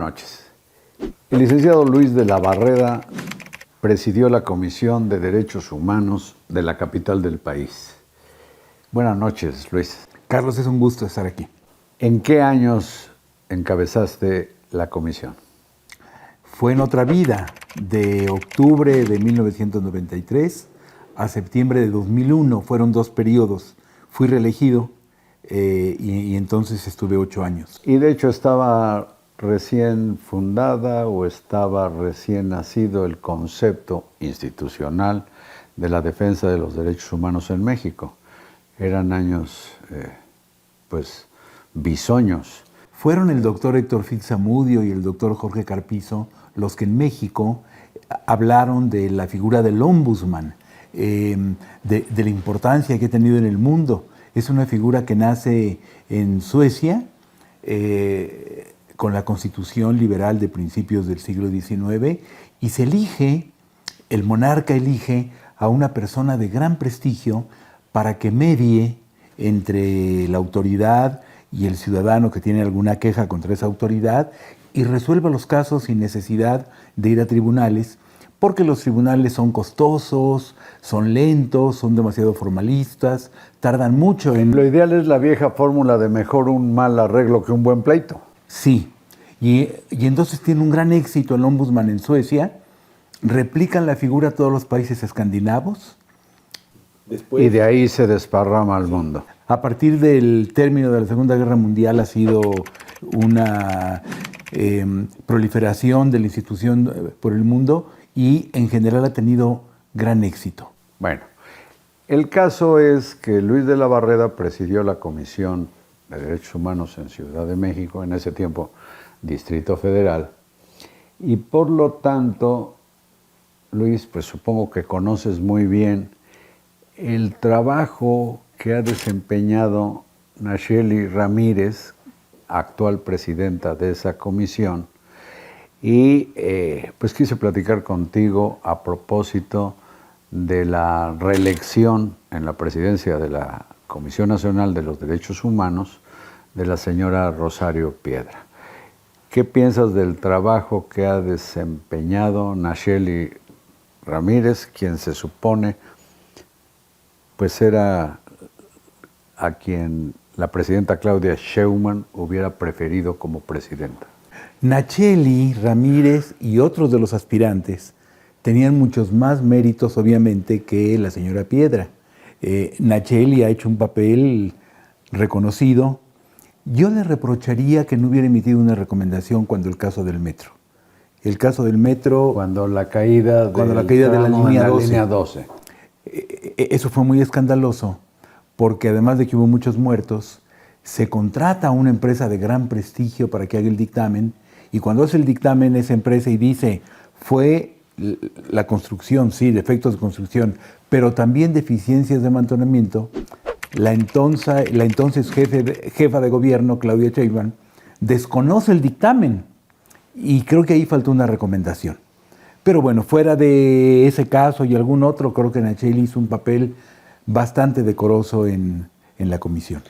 noches. El licenciado Luis de la Barreda presidió la Comisión de Derechos Humanos de la capital del país. Buenas noches, Luis. Carlos, es un gusto estar aquí. ¿En qué años encabezaste la comisión? Fue en otra vida, de octubre de 1993 a septiembre de 2001. Fueron 2 periodos. Fui reelegido y entonces estuve 8 años. Y de hecho estaba recién fundada o estaba recién nacido el concepto institucional de la defensa de los derechos humanos en México. Eran años, bisoños. Fueron el doctor Héctor Fitzamudio y el doctor Jorge Carpizo los que en México hablaron de la figura del ombudsman, de la importancia que ha tenido en el mundo. Es una figura que nace en Suecia con la Constitución liberal de principios del siglo XIX y se elige, el monarca elige a una persona de gran prestigio para que medie entre la autoridad y el ciudadano que tiene alguna queja contra esa autoridad y resuelva los casos sin necesidad de ir a tribunales, porque los tribunales son costosos, son lentos, son demasiado formalistas, tardan mucho en... Lo ideal es la vieja fórmula de mejor un mal arreglo que un buen pleito. Sí, y entonces tiene un gran éxito el ombudsman en Suecia, replican la figura a todos los países escandinavos. Y de ahí se desparrama al mundo. A partir del término de la Segunda Guerra Mundial ha sido una proliferación de la institución por el mundo y en general ha tenido gran éxito. Bueno, el caso es que Luis de la Barreda presidió la Comisión de Derechos Humanos en Ciudad de México, en ese tiempo Distrito Federal, y por lo tanto, Luis, pues supongo que conoces muy bien el trabajo que ha desempeñado Nacheli Ramírez, actual presidenta de esa comisión, y pues quise platicar contigo a propósito de la reelección en la presidencia de la Comisión Nacional de los Derechos Humanos de la señora Rosario Piedra. ¿Qué piensas del trabajo que ha desempeñado Nacheli Ramírez, quien se supone pues era a quien la presidenta Claudia Sheinbaum hubiera preferido como presidenta? Nacheli Ramírez y otros de los aspirantes tenían muchos más méritos, obviamente, que la señora Piedra. Nacheli ha hecho un papel reconocido. Yo le reprocharía que no hubiera emitido una recomendación cuando el caso del metro. El caso del metro... Cuando la caída de la línea 12. Eso fue muy escandaloso, porque además de que hubo muchos muertos, se contrata a una empresa de gran prestigio para que haga el dictamen, y cuando hace el dictamen esa empresa y dice, fue la construcción, sí, defectos de construcción, pero también deficiencias de mantenimiento, la entonces jefa de gobierno, Claudia Sheinbaum, desconoce el dictamen, y creo que ahí faltó una recomendación. Pero bueno, fuera de ese caso y algún otro, creo que Nacheli hizo un papel bastante decoroso en la comisión.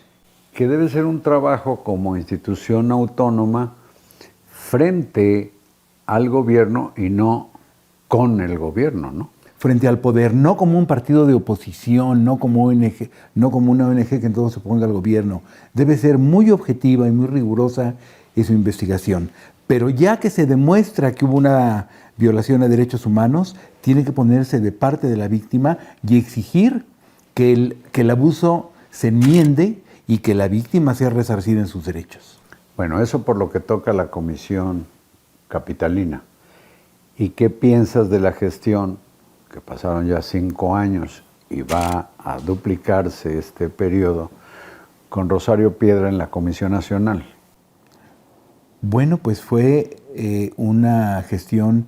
Que debe ser un trabajo como institución autónoma frente al gobierno y no con el gobierno, ¿no? Frente al poder, no como un partido de oposición, no como ONG, no como una ONG que en todo se ponga al gobierno. Debe ser muy objetiva y muy rigurosa en su investigación. Pero ya que se demuestra que hubo una violación a derechos humanos, tiene que ponerse de parte de la víctima y exigir que el abuso se enmiende y que la víctima sea resarcida en sus derechos. Bueno, eso por lo que toca a la Comisión Capitalina. ¿Y qué piensas de la gestión, que pasaron ya 5 años y va a duplicarse este periodo, con Rosario Piedra en la Comisión Nacional? Bueno, pues fue una gestión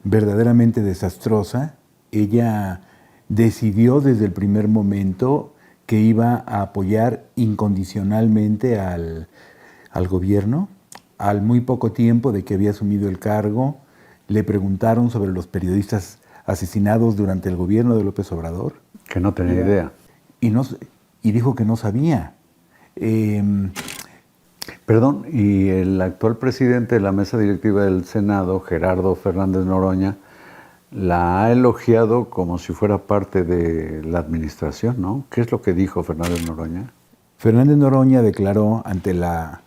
verdaderamente desastrosa. Ella decidió desde el primer momento que iba a apoyar incondicionalmente al gobierno. Al muy poco tiempo de que había asumido el cargo, le preguntaron sobre los periodistas asesinados durante el gobierno de López Obrador. Que no tenía idea. Y dijo que no sabía. Perdón, y el actual presidente de la mesa directiva del Senado, Gerardo Fernández Noroña, la ha elogiado como si fuera parte de la administración, ¿no? ¿Qué es lo que dijo Fernández Noroña? Fernández Noroña declaró ante la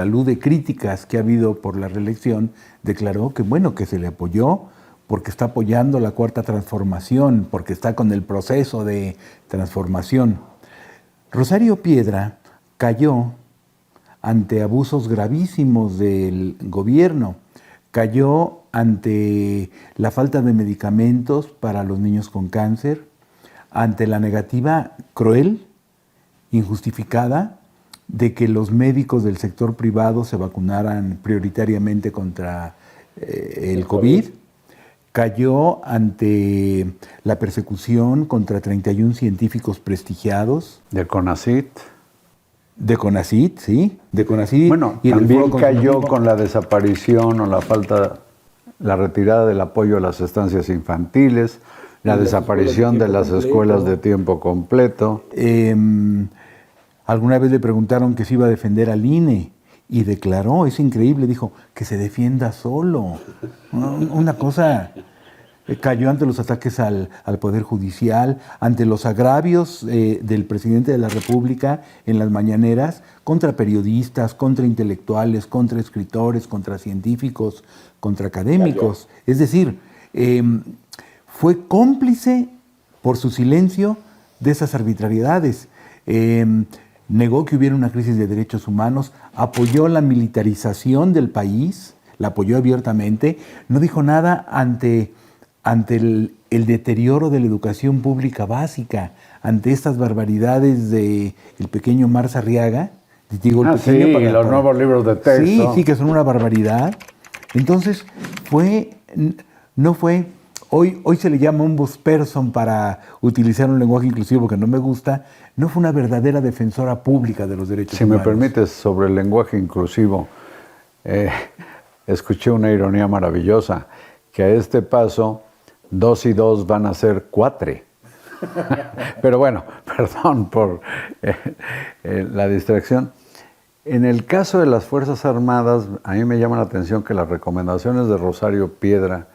luz de críticas que ha habido por la reelección, declaró que bueno, que se le apoyó porque está apoyando la Cuarta Transformación, porque está con el proceso de transformación. Rosario Piedra cayó ante abusos gravísimos del gobierno, cayó ante la falta de medicamentos para los niños con cáncer, ante la negativa cruel, injustificada, de que los médicos del sector privado se vacunaran prioritariamente contra el COVID, cayó ante la persecución contra 31 científicos prestigiados. ¿Del CONACYT? De CONACYT, sí, de CONACYT. Bueno, y también cayó con la desaparición o la retirada del apoyo a las estancias infantiles, la desaparición de las escuelas de tiempo completo. Alguna vez le preguntaron que se iba a defender al INE y declaró, es increíble, dijo, que se defienda solo. Una cosa, cayó ante los ataques al Poder Judicial, ante los agravios del presidente de la República en las mañaneras contra periodistas, contra intelectuales, contra escritores, contra científicos, contra académicos. Es decir, fue cómplice por su silencio de esas arbitrariedades. Negó que hubiera una crisis de derechos humanos, apoyó la militarización del país, la apoyó abiertamente, no dijo nada ante el deterioro de la educación pública básica, ante estas barbaridades del pequeño Mars Arriaga. Digo, el pequeño sí, los nuevos libros de texto. Sí, que son una barbaridad. Entonces, no fue... Hoy se le llama un buzzperson para utilizar un lenguaje inclusivo que no me gusta. No fue una verdadera defensora pública de los derechos humanos. Si me permites, sobre el lenguaje inclusivo, escuché una ironía maravillosa, que a este paso 2 y 2 van a ser 4. Pero bueno, perdón por la distracción. En el caso de las Fuerzas Armadas, a mí me llama la atención que las recomendaciones de Rosario Piedra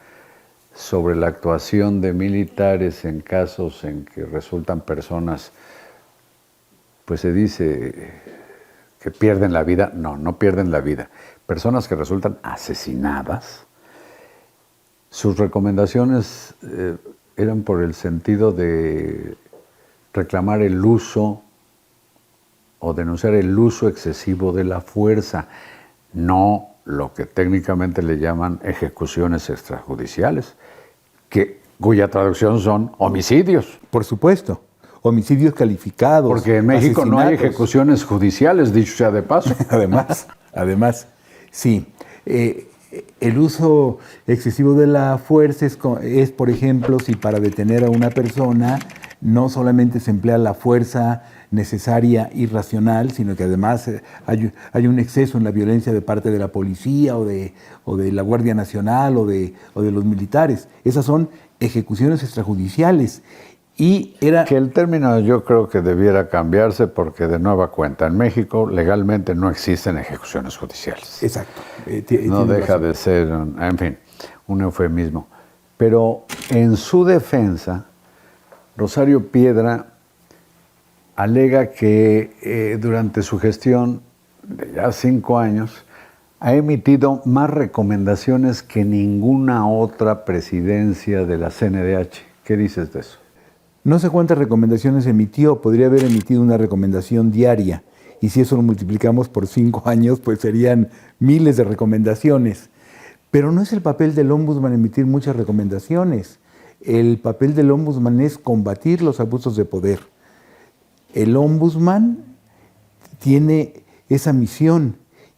sobre la actuación de militares en casos en que resultan personas, pues se dice que pierden la vida. No pierden la vida. Personas que resultan asesinadas. Sus recomendaciones eran por el sentido de reclamar el uso o denunciar el uso excesivo de la fuerza, no lo que técnicamente le llaman ejecuciones extrajudiciales, cuya traducción son homicidios. Por supuesto, homicidios calificados. Porque en México no hay ejecuciones judiciales, dicho sea de paso. Además, sí. El uso excesivo de la fuerza es, por ejemplo, si para detener a una persona no solamente se emplea la fuerza necesaria y racional, sino que además hay un exceso en la violencia de parte de la policía o de la Guardia Nacional o de los militares. Esas son ejecuciones extrajudiciales. Que el término yo creo que debiera cambiarse porque, de nueva cuenta, en México legalmente no existen ejecuciones judiciales. Exacto. No deja de ser, en fin, un eufemismo. Pero en su defensa, Rosario Piedra alega que durante su gestión de ya 5 años ha emitido más recomendaciones que ninguna otra presidencia de la CNDH. ¿Qué dices de eso? No sé cuántas recomendaciones emitió, podría haber emitido una recomendación diaria, y si eso lo multiplicamos por 5 años, pues serían miles de recomendaciones. Pero no es el papel del Ombudsman emitir muchas recomendaciones. El papel del Ombudsman es combatir los abusos de poder. El Ombudsman tiene esa misión,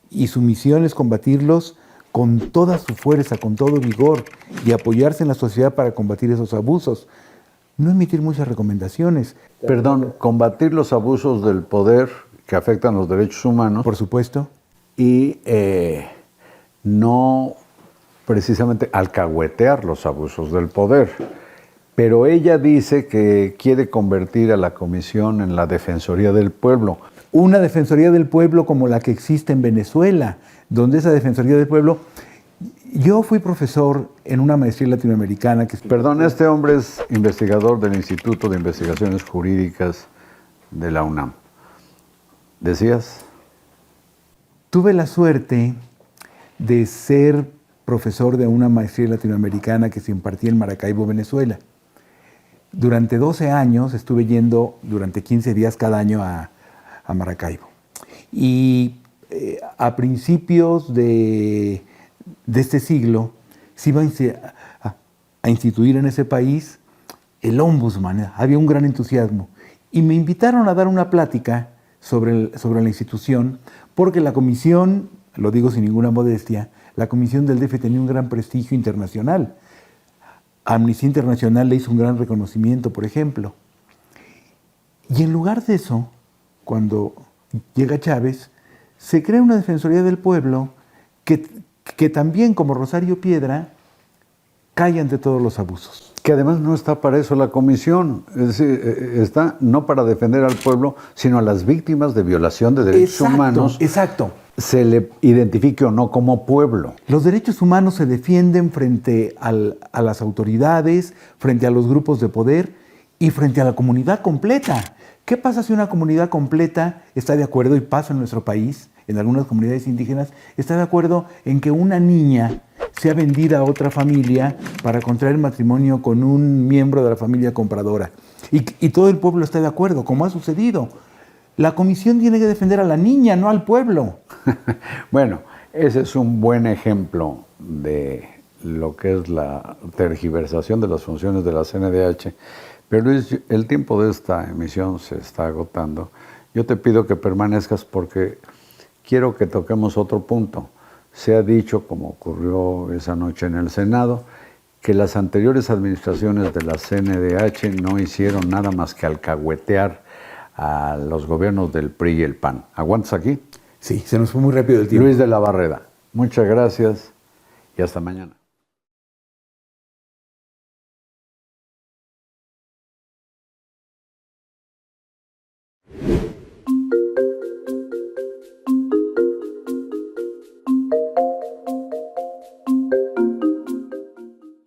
y su misión es combatirlos con toda su fuerza, con todo vigor, y apoyarse en la sociedad para combatir esos abusos. No emitir muchas recomendaciones. Perdón, combatir los abusos del poder que afectan los derechos humanos. Por supuesto. Y no precisamente alcahuetear los abusos del poder. Pero ella dice que quiere convertir a la comisión en la Defensoría del Pueblo. una Defensoría del Pueblo como la que existe en Venezuela, donde esa Defensoría del Pueblo... Yo fui profesor en una maestría latinoamericana que... Perdón, este hombre es investigador del Instituto de Investigaciones Jurídicas de la UNAM. ¿Decías? Tuve la suerte de ser profesor de una maestría latinoamericana que se impartía en Maracaibo, Venezuela. Durante 12 años estuve yendo durante 15 días cada año a Maracaibo. Y a principios de este siglo se iba a instituir en ese país el ombudsman. Había un gran entusiasmo. Y me invitaron a dar una plática sobre la institución, porque la comisión, lo digo sin ninguna modestia, la comisión del DF tenía un gran prestigio internacional. Amnistía Internacional le hizo un gran reconocimiento, por ejemplo. Y en lugar de eso, cuando llega Chávez, se crea una Defensoría del Pueblo que también, como Rosario Piedra, cae ante todos los abusos. Que además no está para eso la comisión, es decir, está no para defender al pueblo, sino a las víctimas de violación de derechos humanos. Exacto. Se le identifique o no como pueblo. Los derechos humanos se defienden frente a las autoridades, frente a los grupos de poder y frente a la comunidad completa. ¿Qué pasa si una comunidad completa está de acuerdo, y pasa en nuestro país, en algunas comunidades indígenas, está de acuerdo en que una niña sea vendida a otra familia para contraer matrimonio con un miembro de la familia compradora? Y todo el pueblo está de acuerdo, como ha sucedido. La comisión tiene que defender a la niña, no al pueblo. Bueno, ese es un buen ejemplo de lo que es la tergiversación de las funciones de la CNDH. Pero Luis, el tiempo de esta emisión se está agotando. Yo te pido que permanezcas porque quiero que toquemos otro punto. Se ha dicho, como ocurrió esa noche en el Senado, que las anteriores administraciones de la CNDH no hicieron nada más que alcahuetear a los gobiernos del PRI y el PAN. ¿Aguantas aquí? Sí, se nos fue muy rápido el tiempo. Luis de la Barreda, muchas gracias y hasta mañana.